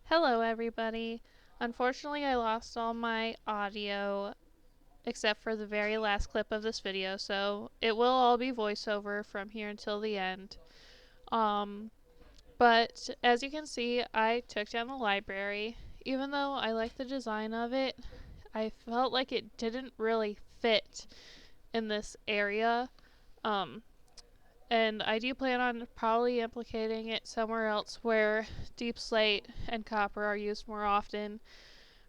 Hello, everybody. Unfortunately, I lost all my audio except for the very last clip of this video, so it will all be voiceover from here until the end. Um, but as you can see, I took down the library. Even though I like the design of it, I felt like it didn't really fit in this area. Um, and I do plan on probably implicating it somewhere else where deep slate and copper are used more often.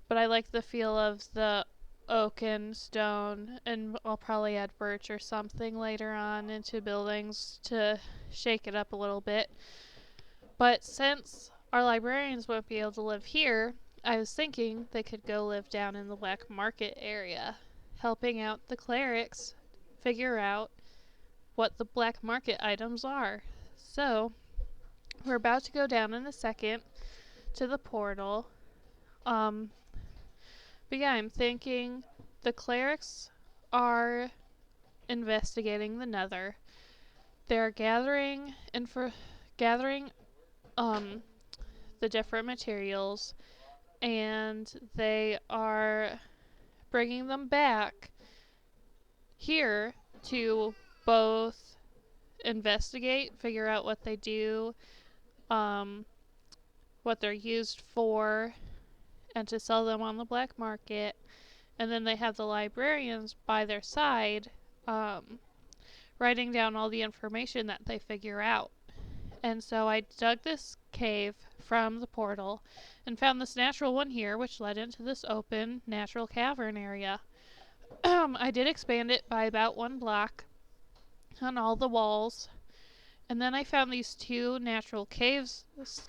But I like the feel of the oak and stone, and I'll probably add birch or something later on into buildings to shake it up a little bit. But since our librarians won't be able to live here, I was thinking they could go live down in the Black Market area, helping out the clerics figure out what the black market items are. So, we're about to go down in a second to the portal. Um, but yeah, I'm thinking the clerics are investigating the Nether. They're gathering um the different materials, and they are bringing them back here to both investigate, figure out what they do, um, what they're used for, and to sell them on the black market. And then they have the librarians by their side, um, writing down all the information that they figure out. And so I dug this cave from the portal and found this natural one here, which led into this open natural cavern area. I did expand it by about 1 block on all the walls. And then I found these two natural caves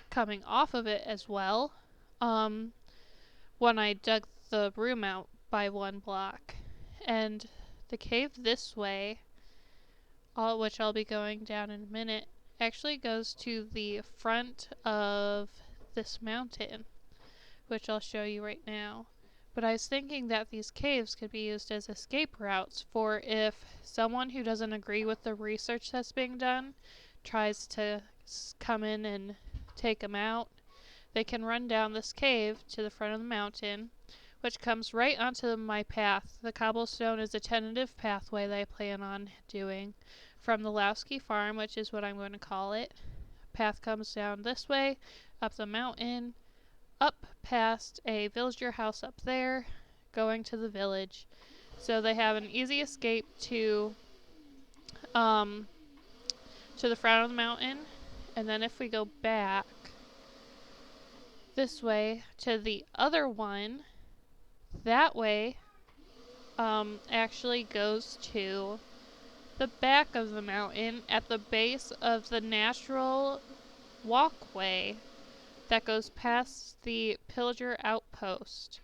coming off of it as well. When I dug the room out by 1 block. And the cave this way, which I'll be going down in a minute, actually goes to the front of this mountain, which I'll show you right now. But I was thinking that these caves could be used as escape routes for if someone who doesn't agree with the research that's being done tries to come in and take them out. They can run down this cave to the front of the mountain, which comes right onto my path. The cobblestone is a tentative pathway that I plan on doing from the Lowski farm, which is what I'm going to call it. Path comes down this way, up the mountain, up past a villager house up there, going to the village. So they have an easy escape um, to the front of the mountain. And then if we go back this way to the other one, that way actually goes to the back of the mountain at the base of the natural walkway that goes past the pillager outpost.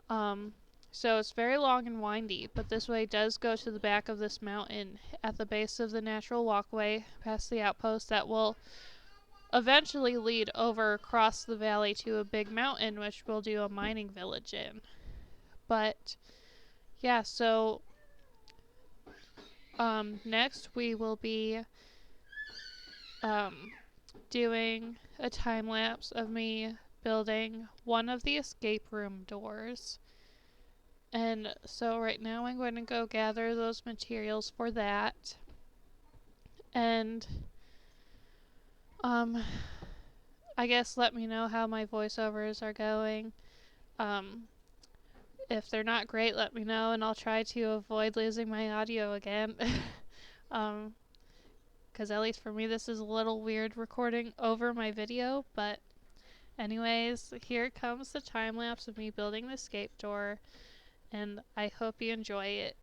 So it's very long and windy, but this way does go to the back of this mountain at the base of the natural walkway past the outpost that will eventually lead over across the valley to a big mountain, which we'll do a mining village in. But yeah, so next we will be doing a time lapse of me building one of the escape room doors. And so right now I'm going to go gather those materials for that. And I guess let me know how my voiceovers are going. If they're not great, let me know, and I'll try to avoid losing my audio again. Because at least for me, this is a little weird recording over my video. But anyways, here comes the time lapse of me building the escape door, and I hope you enjoy it.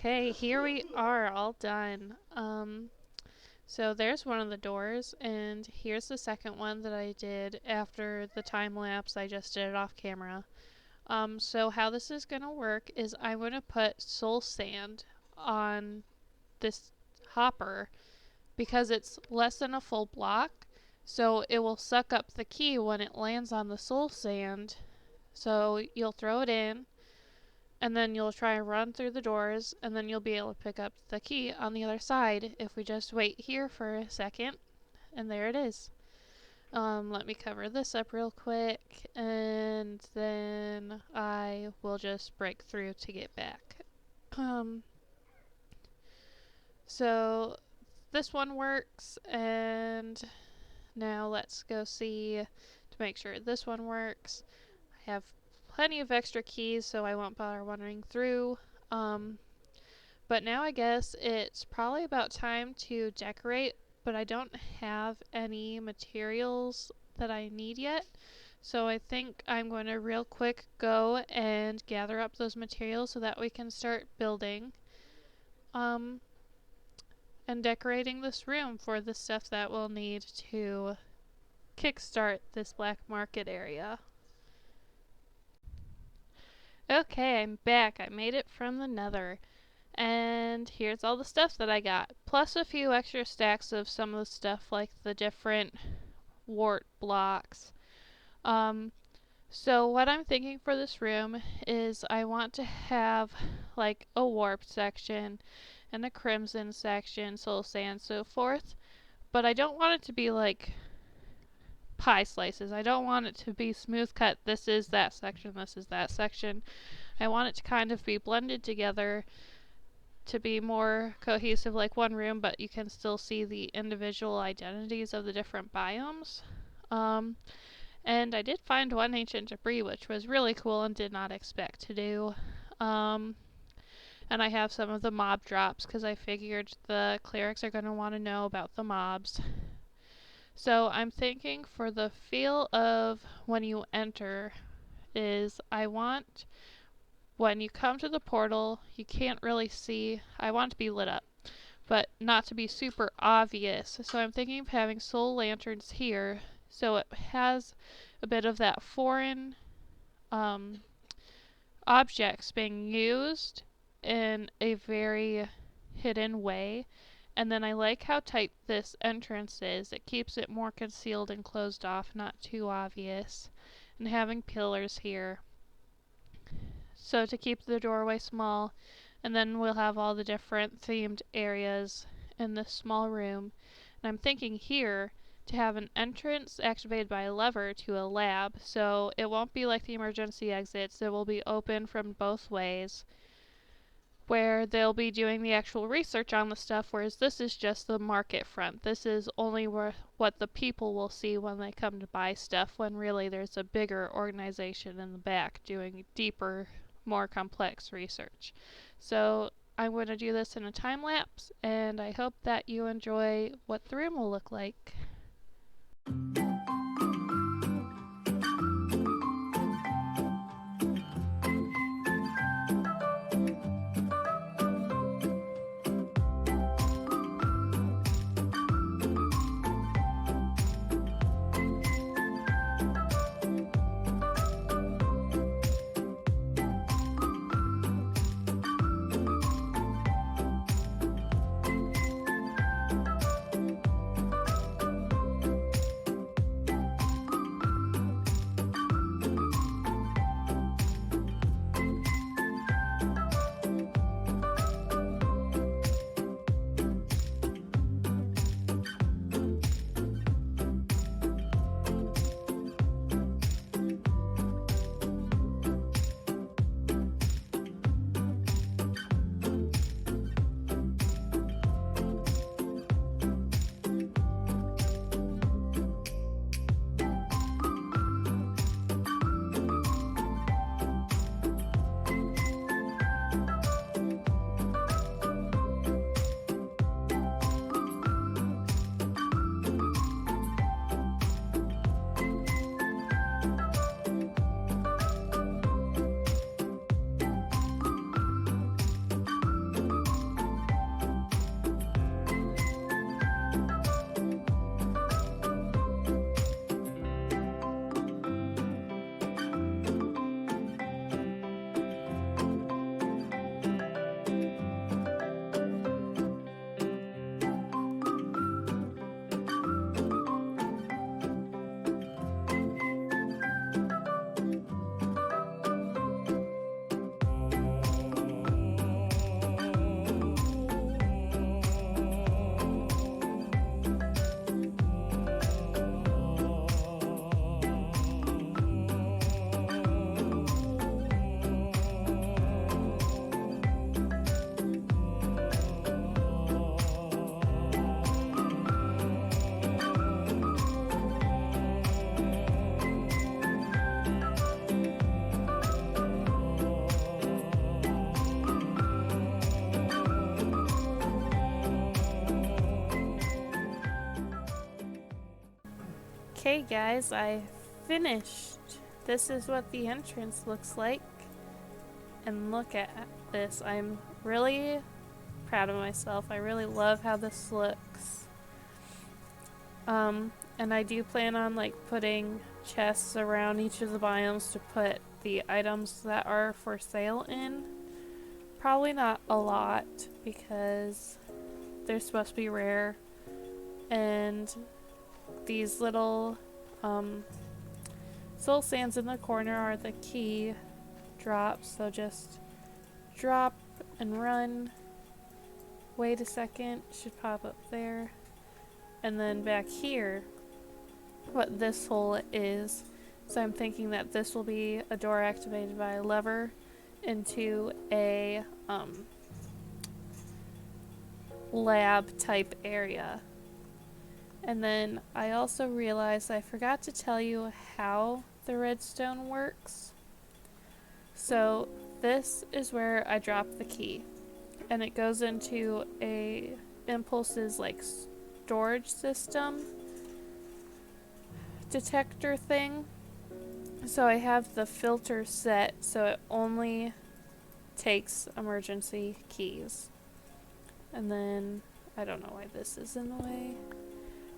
Okay, here we are, all done. So there's one of the doors, and here's the second one that I did after the time lapse. I just did it off camera. So how this is gonna work is I'm gonna put soul sand on this hopper because it's less than a full block, so it will suck up the key when it lands on the soul sand. So you'll throw it in, and then you'll try and run through the doors, and then you'll be able to pick up the key on the other side if we just wait here for a second. And there it is. Let me cover this up real quick, and then I will just break through to get back. So this one works, and now let's go see to make sure this one works. I have plenty of extra keys, so I won't bother wandering through. But now I guess it's probably about time to decorate, but I don't have any materials that I need yet. So I think I'm going to real quick go and gather up those materials so that we can start building and decorating this room for the stuff that we'll need to kickstart this black market area. Okay, I'm back. I made it from the Nether. And here's all the stuff that I got, plus a few extra stacks of some of the stuff like the different wart blocks. So what I'm thinking for this room is I want to have like a warp section and a crimson section, soul sand, so forth. But I don't want it to be like pie slices. I don't want it to be smooth cut. This is that section, this is that section. I want it to kind of be blended together to be more cohesive like one room, but you can still see the individual identities of the different biomes. And I did find one ancient debris, which was really cool and did not expect to do. And I have some of the mob drops because I figured the clerics are going to want to know about the mobs. So I'm thinking for the feel of when you enter is I want when you come to the portal, you can't really see. I want it to be lit up, but not to be super obvious. So I'm thinking of having soul lanterns here, so it has a bit of that foreign objects being used in a very hidden way. And then I like how tight this entrance is. It keeps it more concealed and closed off, not too obvious. And having pillars here, so to keep the doorway small, and then we'll have all the different themed areas in this small room. And I'm thinking here to have an entrance activated by a lever to a lab, so it won't be like the emergency exits. It will be open from both ways, where they'll be doing the actual research on the stuff, whereas this is just the market front. This is only what the people will see when they come to buy stuff, when really there's a bigger organization in the back doing deeper, more complex research. So I'm going to do this in a time lapse, and I hope that you enjoy what the room will look like. Okay guys, I finished. This is what the entrance looks like. And look at this. I'm really proud of myself. I really love how this looks. And I do plan on like putting chests around each of the biomes to put the items that are for sale in. Probably not a lot because they're supposed to be rare. And these little soul sands in the corner are the key drops, so just drop and run. Wait a second, should pop up there. And then back here, what this hole is, so I'm thinking that this will be a door activated by a lever into a lab type area. And then I also realized I forgot to tell you how the redstone works. So this is where I drop the key, and it goes into a impulses like storage system detector thing. So I have the filter set so it only takes emergency keys. And then I don't know why this is in the way.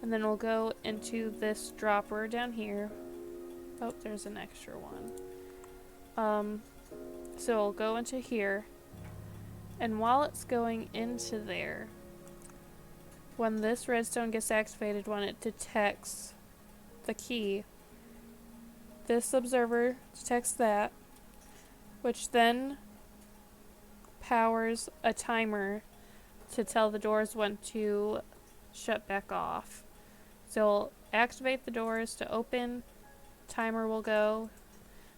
And then we'll go into this dropper down here. Oh, there's an extra one. So we'll go into here. And while it's going into there, when this redstone gets activated, when it detects the key, this observer detects that, which then powers a timer to tell the doors when to shut back off. So we'll activate the doors to open, timer will go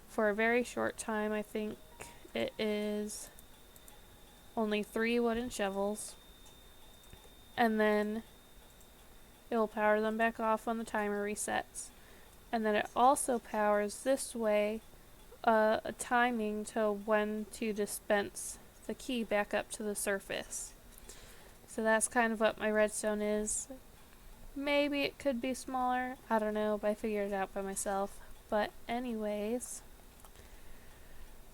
for a very short time. I think it is only 3 wooden shovels, and then it will power them back off when the timer resets. And then it also powers this way a timing to when to dispense the key back up to the surface. So that's kind of what my redstone is. Maybe it could be smaller, I don't know, but I figured it out by myself. But anyways,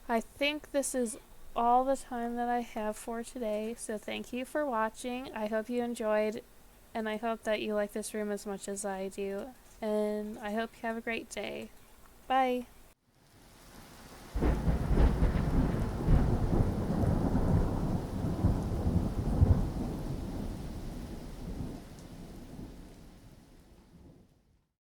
I think this is all the time that I have for today, so thank you for watching. I hope you enjoyed, and I hope that you like this room as much as I do, and I hope you have a great day. Bye!